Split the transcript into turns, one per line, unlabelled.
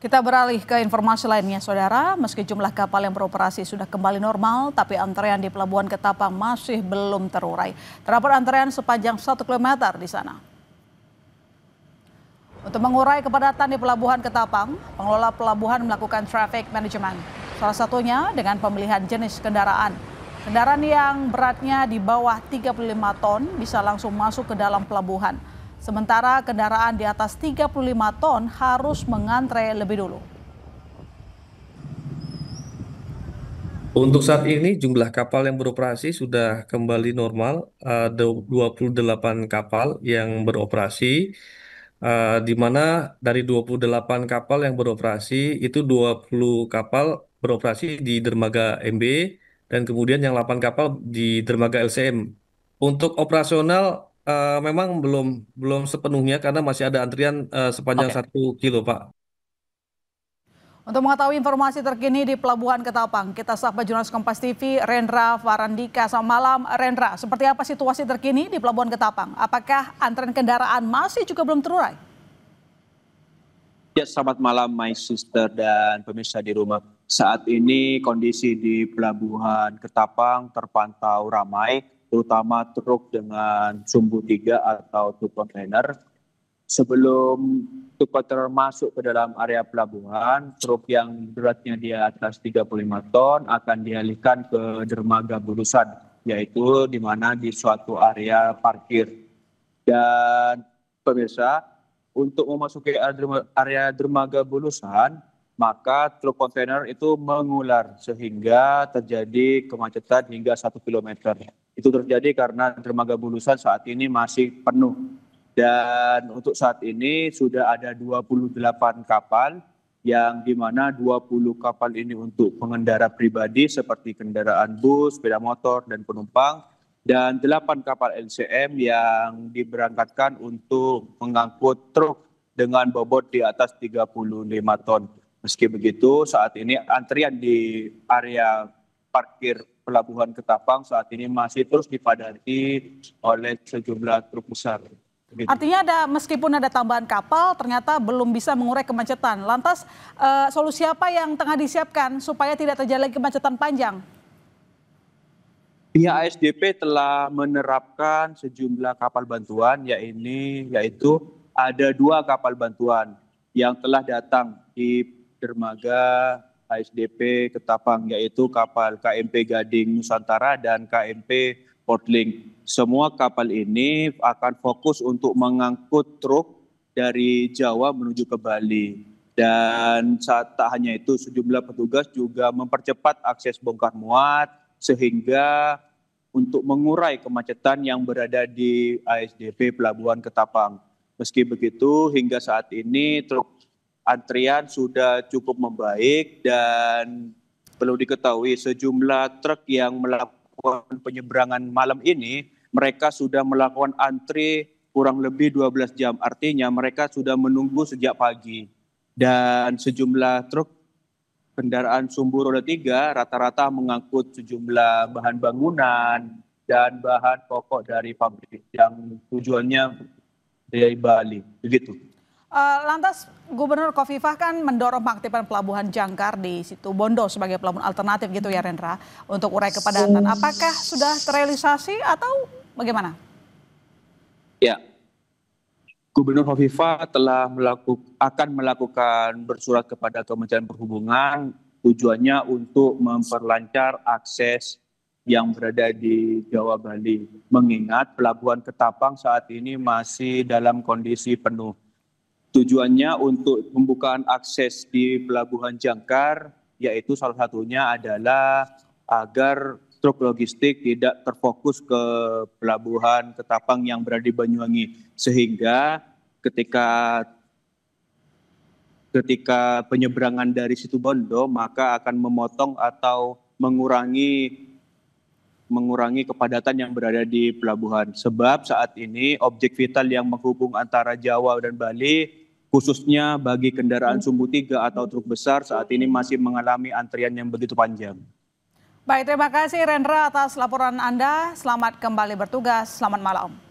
Kita beralih ke informasi lainnya, Saudara. Meski jumlah kapal yang beroperasi sudah kembali normal, tapi antrean di Pelabuhan Ketapang masih belum terurai. Terdapat antrean sepanjang 1 kilometer di sana. Untuk mengurai kepadatan di Pelabuhan Ketapang, pengelola pelabuhan melakukan traffic management. Salah satunya dengan pemilihan jenis kendaraan. Kendaraan yang beratnya di bawah 35 ton bisa langsung masuk ke dalam pelabuhan. Sementara kendaraan di atas 35 ton harus mengantre lebih dulu.
Untuk saat ini jumlah kapal yang beroperasi sudah kembali normal, ada 28 kapal yang beroperasi, di mana dari 28 kapal yang beroperasi itu 20 kapal beroperasi di dermaga MB dan kemudian yang 8 kapal di dermaga LCM. Untuk operasional memang belum sepenuhnya karena masih ada antrian sepanjang
Oke.
1 kilo, Pak.
Untuk mengetahui informasi terkini di Pelabuhan Ketapang, kita sapa jurnalis Kompas TV Rendra Farandika. Selamat malam Rendra, seperti apa situasi terkini di Pelabuhan Ketapang? Apakah antrean kendaraan masih juga belum terurai?
Ya, selamat malam my sister dan pemirsa di rumah. Saat ini kondisi di Pelabuhan Ketapang terpantau ramai, terutama truk dengan sumbu 3 atau truk kontainer. Sebelum truk kontainer masuk ke dalam area pelabuhan, truk yang beratnya di atas 35 ton akan dialihkan ke dermaga Bulusan, yaitu di mana di suatu area parkir. Dan pemirsa, untuk memasuki area dermaga Bulusan, maka truk kontainer itu mengular sehingga terjadi kemacetan hingga 1 kilometer. Itu terjadi karena dermaga Bulusan saat ini masih penuh. Dan untuk saat ini sudah ada 28 kapal yang dimana 20 kapal ini untuk pengendara pribadi seperti kendaraan bus, sepeda motor, dan penumpang. Dan 8 kapal LCM yang diberangkatkan untuk mengangkut truk dengan bobot di atas 35 ton. Meski begitu, saat ini antrian di area parkir Pelabuhan Ketapang saat ini masih terus dipadati oleh sejumlah truk besar.
Artinya meskipun ada tambahan kapal, ternyata belum bisa mengurai kemacetan. Lantas solusi apa yang tengah disiapkan supaya tidak terjadi lagi kemacetan panjang?
Pihak ASDP telah menerapkan sejumlah kapal bantuan, yaitu ada 2 kapal bantuan yang telah datang di dermaga ASDP Ketapang, yaitu kapal KMP Gading Nusantara dan KMP Portling. Semua kapal ini akan fokus untuk mengangkut truk dari Jawa menuju ke Bali. Dan tak hanya itu, sejumlah petugas juga mempercepat akses bongkar muat sehingga untuk mengurai kemacetan yang berada di ASDP Pelabuhan Ketapang. Meski begitu, hingga saat ini truk antrian sudah cukup membaik dan perlu diketahui sejumlah truk yang melakukan penyeberangan malam ini, mereka sudah melakukan antri kurang lebih 12 jam. Artinya mereka sudah menunggu sejak pagi. Dan sejumlah truk kendaraan sumbu roda 3 rata-rata mengangkut sejumlah bahan bangunan dan bahan pokok dari pabrik yang tujuannya dari Bali. Begitu.
Lantas Gubernur Khofifah kan mendorong pengaktifan pelabuhan jangkar di situ Bondo sebagai pelabuhan alternatif gitu ya Rendra untuk urai kepadatan. Apakah sudah terrealisasi atau bagaimana?
Ya, Gubernur Khofifah akan melakukan bersurat kepada Kementerian Perhubungan tujuannya untuk memperlancar akses yang berada di Jawa Bali. Mengingat Pelabuhan Ketapang saat ini masih dalam kondisi penuh. Tujuannya untuk pembukaan akses di Pelabuhan Jangkar, yaitu salah satunya adalah agar truk logistik tidak terfokus ke Pelabuhan Ketapang yang berada di Banyuwangi. Sehingga ketika penyeberangan dari Situbondo, maka akan memotong atau mengurangi kepadatan yang berada di pelabuhan. Sebab saat ini objek vital yang menghubung antara Jawa dan Bali, khususnya bagi kendaraan sumbu 3 atau truk besar, saat ini masih mengalami antrian yang begitu panjang.
Baik, terima kasih Rendra atas laporan Anda. Selamat kembali bertugas. Selamat malam.